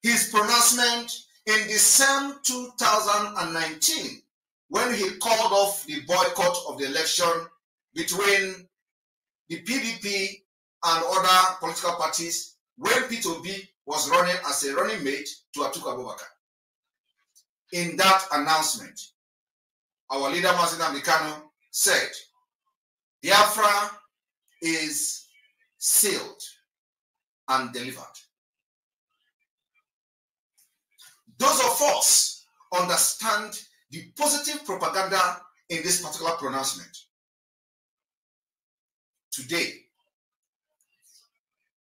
his pronouncement in the same 2019 when he called off the boycott of the election between the PDP and other political parties when P2B was running as a running mate to Atiku Abubakar. In that announcement, our leader Mazi Nnamdi Kanu said, Biafra is sealed and delivered. Those of us understand the positive propaganda in this particular pronouncement. Today,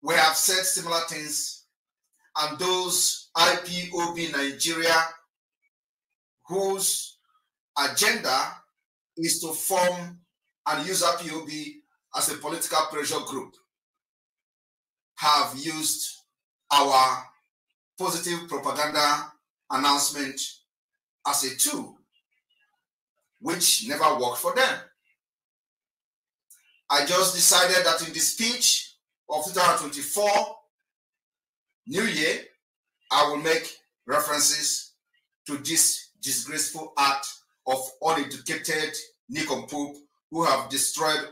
we have said similar things, and those IPOB Nigeria whose agenda is to form and use IPOB as a political pressure group have used our positive propaganda announcement as a tool which never worked for them. I just decided that in the speech of 2024 New Year, I will make references to this disgraceful act of uneducated nincompoop who have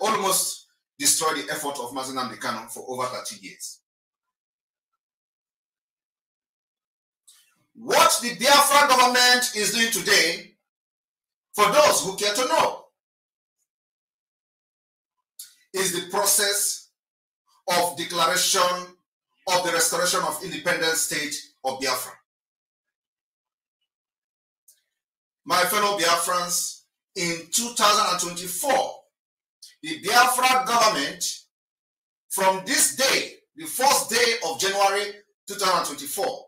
almost destroyed the effort of Mazi Nnamdi Kanu for over 30 years. What the Biafra government is doing today, for those who care to know, is the process of declaration of the restoration of independent state of Biafra. My fellow Biafrans, in 2024, the Biafra government, from this day, the first day of January 2024,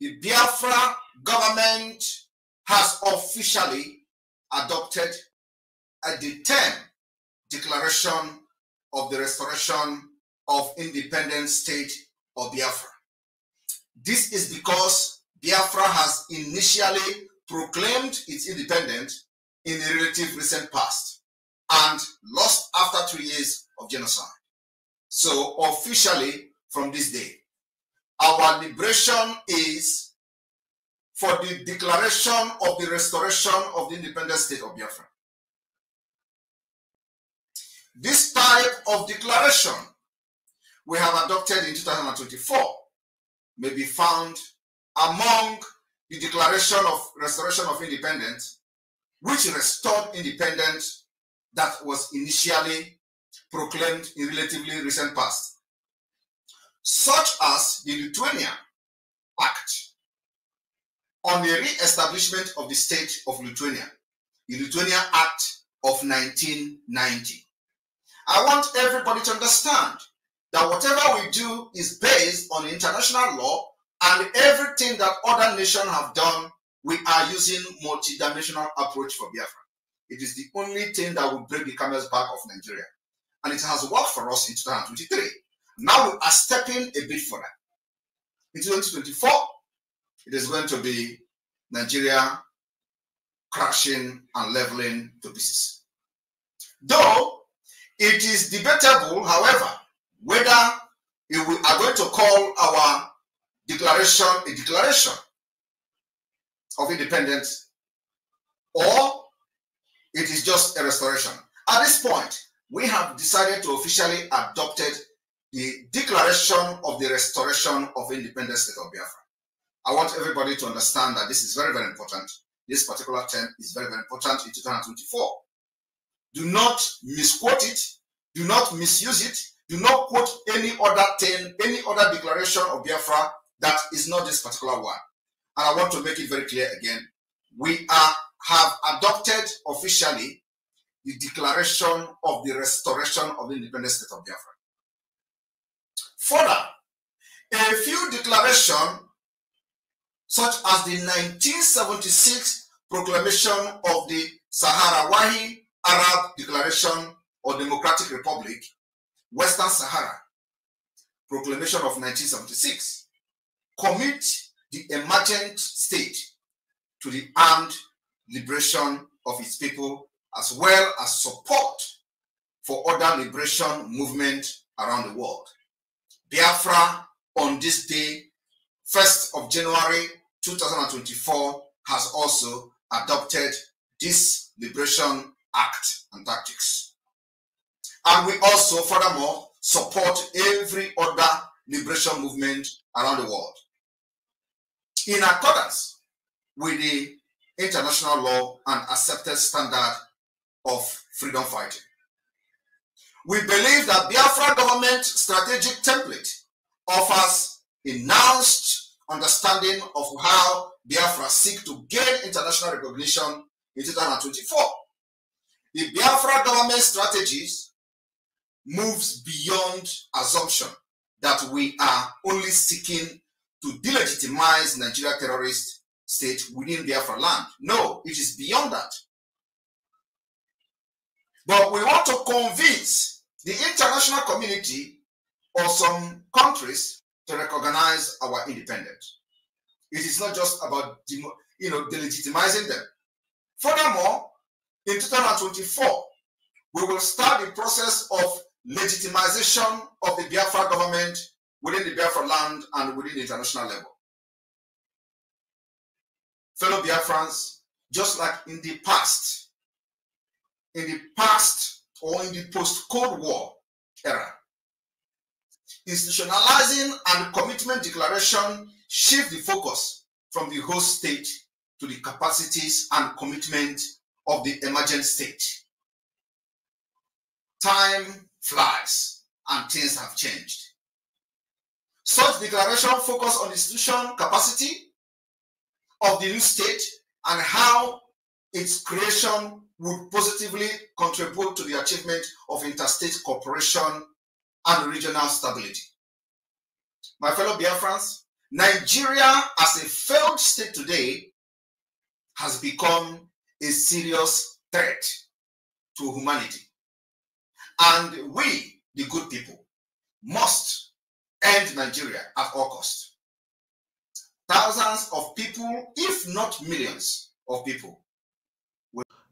the Biafra government has officially adopted the 10th declaration of the restoration of independent state of Biafra. This is because Biafra has initially proclaimed its independence in the relative recent past and lost after 3 years of genocide. So officially from this day, our liberation is for the declaration of the restoration of the independent state of Biafra. This type of declaration we have adopted in 2024 may be found among the Declaration of Restoration of Independence, which restored independence that was initially proclaimed in relatively recent past, such as the Lithuania Act on the re-establishment of the state of Lithuania, the Lithuania Act of 1990. I want everybody to understand that whatever we do is based on international law, and everything that other nations have done, we are using multidimensional approach for Biafra. It is the only thing that will break the camel's back of Nigeria. And it has worked for us in 2023. Now we are stepping a bit further. In 2024, it is going to be Nigeria crashing and leveling to pieces. Though it is debatable, however, whether we are going to call our declaration a declaration of independence or it is just a restoration. At this point, we have decided to officially adopt the declaration of the restoration of independent state of Biafra. I want everybody to understand that this is very, very important. This particular term is very, very important in 2024. Do not misquote it. Do not misuse it. Do not quote any other thing, any other declaration of Biafra that is not this particular one. And I want to make it very clear again. We have adopted officially the declaration of the restoration of the independent state of Biafra. Further, a few declarations such as the 1976 proclamation of the Sahrawi Arab Declaration or Democratic Republic, Western Sahara, proclamation of 1976, commit the emergent state to the armed liberation of its people, as well as support for other liberation movements around the world. Biafra, on this day, 1st of January 2024 has also adopted this Liberation Act and tactics. And we also, furthermore, support every other liberation movement around the world in accordance with the international law and accepted standard of freedom fighting. We believe that Biafra government strategic template offers a nuanced understanding of how Biafra seek to gain international recognition in 2024. The Biafra government strategies moves beyond assumption that we are only seeking to delegitimize Nigeria terrorist state within Biafra land. No, it is beyond that. But we want to convince the international community or some countries to recognize our independence. It is not just about delegitimizing them. Furthermore, in 2024, we will start the process of legitimization of the Biafra government within the Biafra land and within the international level. Fellow Biafrans, just like in the past or in the post-Cold War era, institutionalizing and commitment declaration shift the focus from the host state to the capacities and commitment of the emergent state. Time flies and things have changed. Such declaration focus on the institution capacity of the new state and how its creation would positively contribute to the achievement of interstate cooperation and regional stability. My fellow Biafrans, Nigeria as a failed state today has become a serious threat to humanity. And we, the good people, must end Nigeria at all costs. Thousands of people, if not millions of people.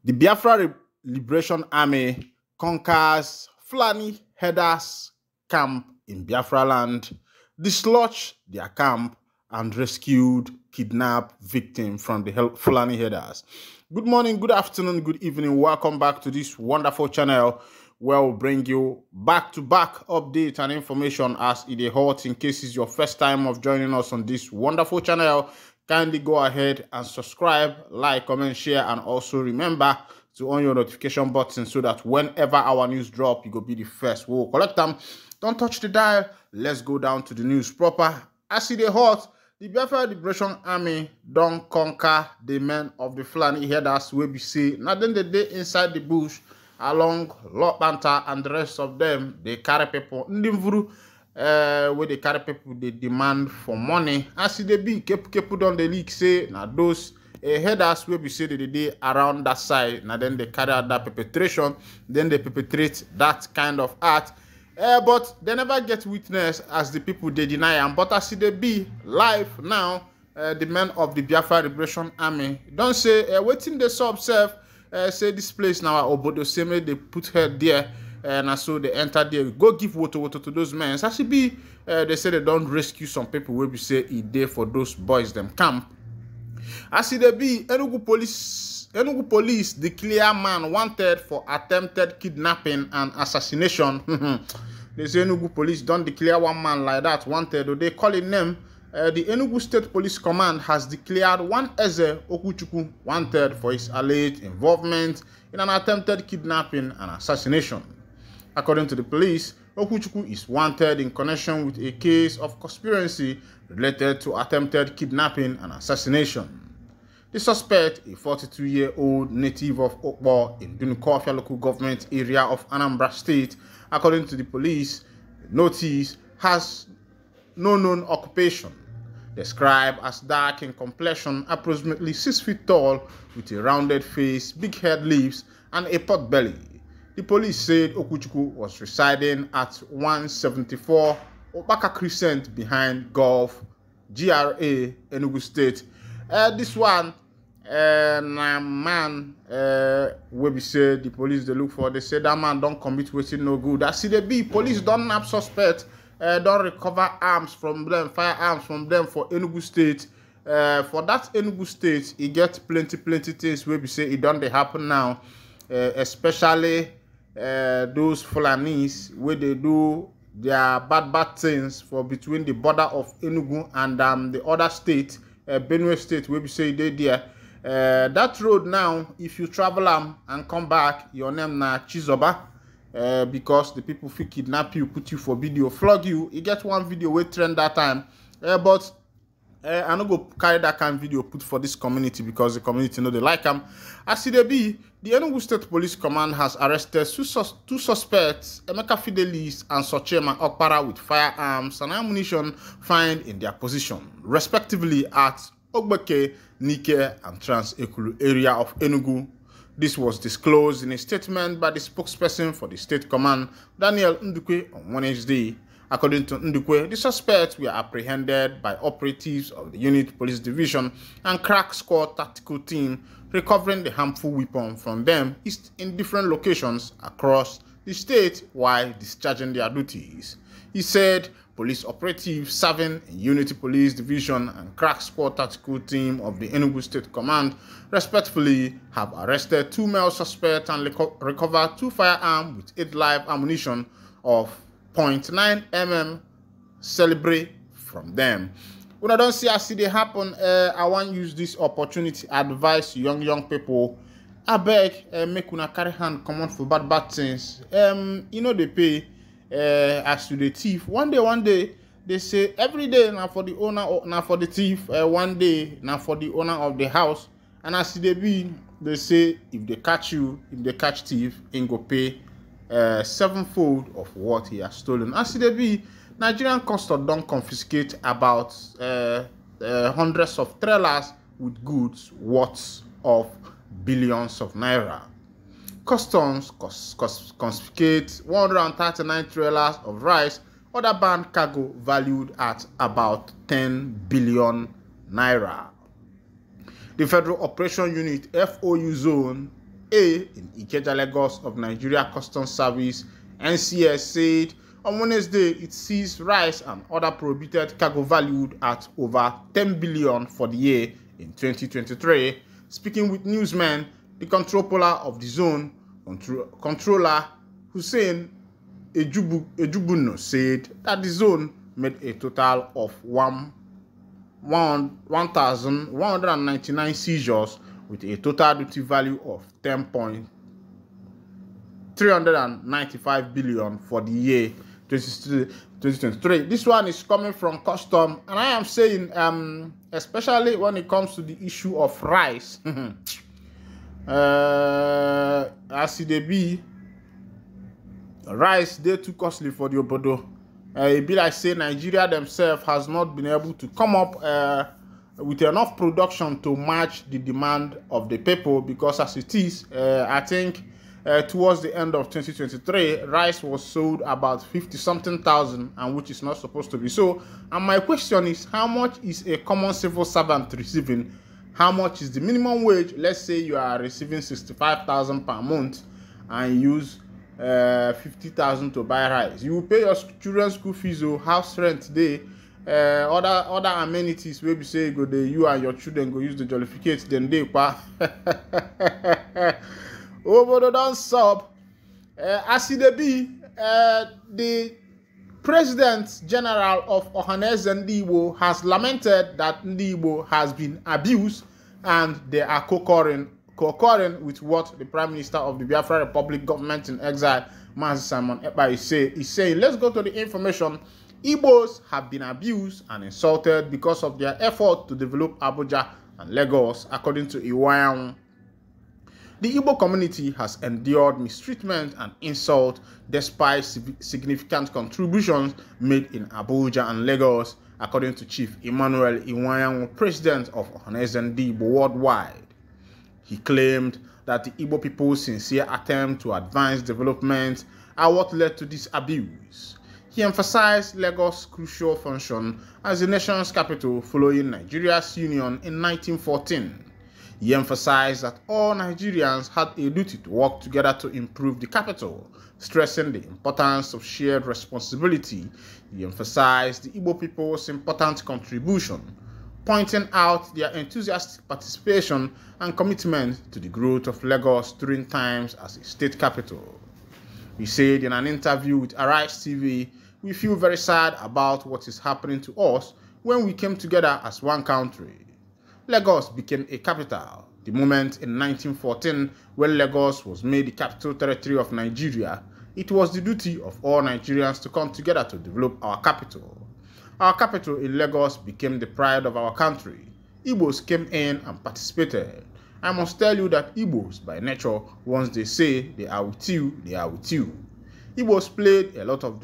The Biafra Liberation Army conquers Fulani Headers camp in Biafra land, dislodged their camp, and rescued kidnapped victim from the Fulani Headers. Good morning, good afternoon, good evening. Welcome back to this wonderful channel where we'll bring you back-to-back updates and information as it is hot. In case it's your first time of joining us on this wonderful channel, kindly go ahead and subscribe, like, comment, share, and also remember to on your notification button so that whenever our news drop, you go be the first. We'll collect them. Don't touch the dial. Let's go down to the news proper. As it is hot, the Biafra Liberation Army don't conquer the men of the Fulani Headers where we see now then the day inside the bush along Lord Banta and the rest of them. They carry people where they carry people, they demand for money. As they be keep on the leak say now those headers where we say the day around that side. Now then they carry out that perpetration, then they perpetrate that kind of act. But they never get witness as the people they deny them. But as they be live now, the men of the Biafra Liberation Army don't say waiting they saw observe. Say this place now, Obodo Seme, they put her there, and so they enter there. Go give water to those men. As it be, they say they don't rescue some people where we say it there for those boys them camp. As it be, Enugu police declare man wanted for attempted kidnapping and assassination. They say Enugu police don't declare one man like that wanted, or they call it name. The Enugu State Police Command has declared one Eze Okuchukwu wanted for his alleged involvement in an attempted kidnapping and assassination. According to the police, Okuchukwu is wanted in connection with a case of conspiracy related to attempted kidnapping and assassination. The suspect, a 42-year-old native of Èkpá in Dunukofia local government area of Anambra State, according to the police, notice has no known occupation. Described as dark in complexion, approximately 6 feet tall, with a rounded face, big head lips, and a pot belly. The police said Okuchukwu was residing at 174 Obaka Crescent behind Gulf, GRA, Enugu State. This one, man, where we say the police they look for, they say that man don't commit waiting no good. As they be, police don't have suspect. don't recover arms from them, firearms from them for Enugu State. For that Enugu State, it gets plenty things where we say it don't they happen now, especially those Fulanis where they do their bad things for between the border of Enugu and the other state, Benue State, where we say they there. That road now, if you travel and come back, your name na Chizoba. Because the people fit kidnap you, put you for video, flog you. You get one video wey trend that time, but I no go carry that kind of video put for this community because the community know they like them. As it be, the Enugu State Police Command has arrested two suspects, Emeka Fidelis and Sochema Okpara, with firearms and ammunition found in their possession, respectively at Ogbeke, Nike, and Trans-Ekulu area of Enugu. This was disclosed in a statement by the spokesperson for the State Command, Daniel Ndukwe, on Wednesday. According to Ndukwe, the suspects were apprehended by operatives of the Unit Police Division and Crack Squad Tactical Team, recovering the harmful weapon from them in different locations across the state while discharging their duties. He said police operatives serving in Unity Police Division and Crack Squad Tactical Team of the Enugu State Command respectively have arrested 2 male suspects and recovered 2 firearms with 8 live ammunition of .9 mm calibre from them. When I don't see as they happen, I want to use this opportunity to advise young people. I beg, make una carry hand come on for bad things. You know they pay. As to the thief, one day they say every day now for the owner or now for the thief, one day now for the owner of the house. And as they be, they say if they catch thief, he go pay 7-fold of what he has stolen. As they be, Nigerian customs don't confiscate about hundreds of trailers with goods worth of billions of naira. Customs confiscate 139 trailers of rice, other banned cargo valued at about 10 billion naira. The Federal Operation Unit FOU Zone A in Ikeja, Lagos of Nigeria Customs Service NCS said on Wednesday it seized rice and other prohibited cargo valued at over 10 billion for the year in 2023. Speaking with newsmen, the controller of the zone, Controller Hussein Ejubuno, said that the zone made a total of 1,199 seizures with a total duty value of 10.395 billion for the year 2023. This one is coming from custom, and I am saying, especially when it comes to the issue of rice. As it be, rice they too costly for the obodo. It be like say Nigeria themselves has not been able to come up with enough production to match the demand of the people, because as it is, I think towards the end of 2023, rice was sold about 50-something thousand, and which is not supposed to be so. And my question is, how much is a common civil servant receiving? How much is the minimum wage? Let's say you are receiving 65,000 per month and use 50,000 to buy rice. You will pay your children's school fees or house rent day, other amenities where we say go there, you and your children go use the jollificate, then they Èkpá. Oh, but don't sub. As it be, the President General of Ohaneze Ndigbo has lamented that Ndigbo has been abused, and they are concurring with what the Prime Minister of the Biafra Republic government in exile, Mazi Simon Èkpá, is saying. Let's go to the information. Igbos have been abused and insulted because of their effort to develop Abuja and Lagos, according to Iwayan. The Igbo community has endured mistreatment and insult despite significant contributions made in Abuja and Lagos, according to Chief Emmanuel Iwayan, president of Ohaneze Ndigbo worldwide. He claimed that the Igbo people's sincere attempt to advance development are what led to this abuse. He emphasized Lagos' crucial function as the nation's capital following Nigeria's union in 1914. He emphasized that all Nigerians had a duty to work together to improve the capital, stressing the importance of shared responsibility. He emphasized the Igbo people's important contribution, pointing out their enthusiastic participation and commitment to the growth of Lagos during times as a state capital. He said in an interview with Arise TV, "We feel very sad about what is happening to us when we came together as one country. Lagos became a capital. The moment in 1914 when Lagos was made the capital territory of Nigeria, it was the duty of all Nigerians to come together to develop our capital. Our capital in Lagos became the pride of our country. Igbos came in and participated. I must tell you that Igbos, by nature, once they say they are with you, they are with you. Igbos played a lot of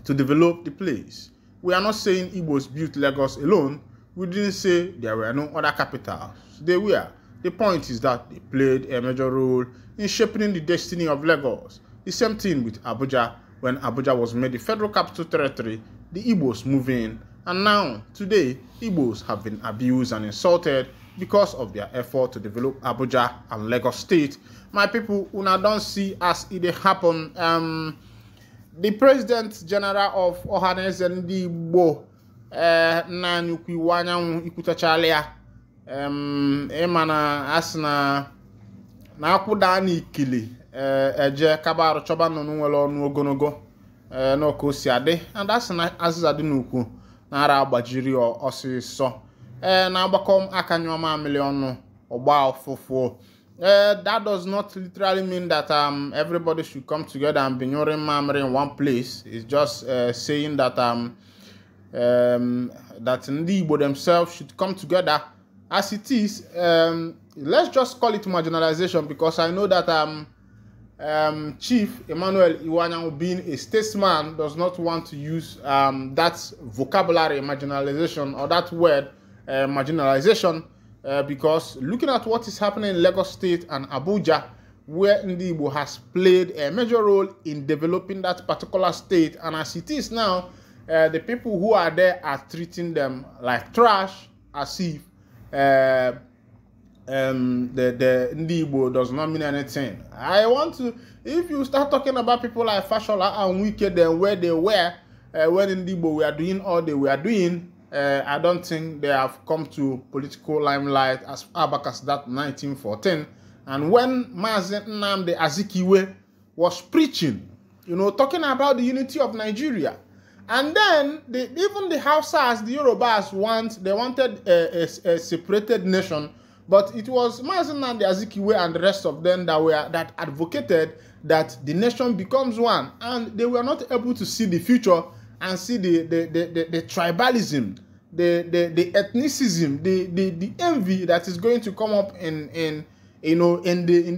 to develop the place. We are not saying Igbos built Lagos alone. We didn't say there were no other capitals. They were. The point is that they played a major role in shaping the destiny of Lagos. The same thing with Abuja. When Abuja was made the federal capital territory, the Igbos moved in. And now, today, Igbos have been abused and insulted because of their effort to develop Abuja and Lagos State. My people, una don't see as it happen. The President General of Ohaneze Ndi Igbo na nyukwi wanyanwu ikwutachala ya ịmana asị na akwụda n'ikili eje kabarụ chọba nọ nwere ọnụ ogologo n'oke osi adị and asị na azịza dị n'ukwu na-ara agbajiri ọsịsọ na agbakọ aka nyụọma miliọnụ ọgba ọfụfụ. That does not literally mean that everybody should come together and be nyuring mamre in one place. It's just saying that that Ndi Igbo themselves should come together as it is. Let's just call it marginalization, because I know that Chief Emmanuel Iwanyanwu, being a statesman, does not want to use that vocabulary, marginalization, or that word marginalization, because looking at what is happening in Lagos State and Abuja, where Ndi Igbo has played a major role in developing that particular state, and as it is now, the people who are there are treating them like trash, as if the Ndi Igbo does not mean anything. I want to, if you start talking about people like Fashola and Wicked and where they were when Ndi Igbo were doing all they were doing, I don't think they have come to political limelight as far back as that 1914. And when Mazen Nnamdi Azikiwe was preaching, you know, talking about the unity of Nigeria, and then even the Hausas, the Yorubas wanted a separated nation, but it was Mazen Nnamdi Azikiwe and the rest of them that advocated that the nation becomes one, and they were not able to see the future and see the tribalism, the ethnicism, the envy that is going to come up in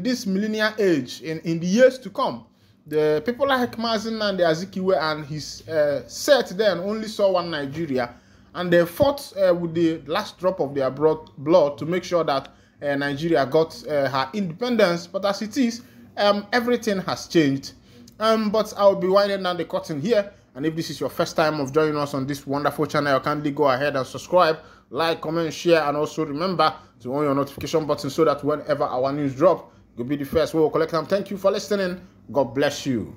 this millennial age, in the years to come. The people like Mazen Nnamdi Azikiwe and his set then only saw one Nigeria, and they fought with the last drop of their blood to make sure that Nigeria got her independence. But as it is, everything has changed. But I'll be winding down the curtain here. And if this is your first time of joining us on this wonderful channel, kindly go ahead and subscribe, like, comment, share, and also remember to on your notification button so that whenever our news drop, you'll be the first. We will collect them. Thank you for listening. God bless you.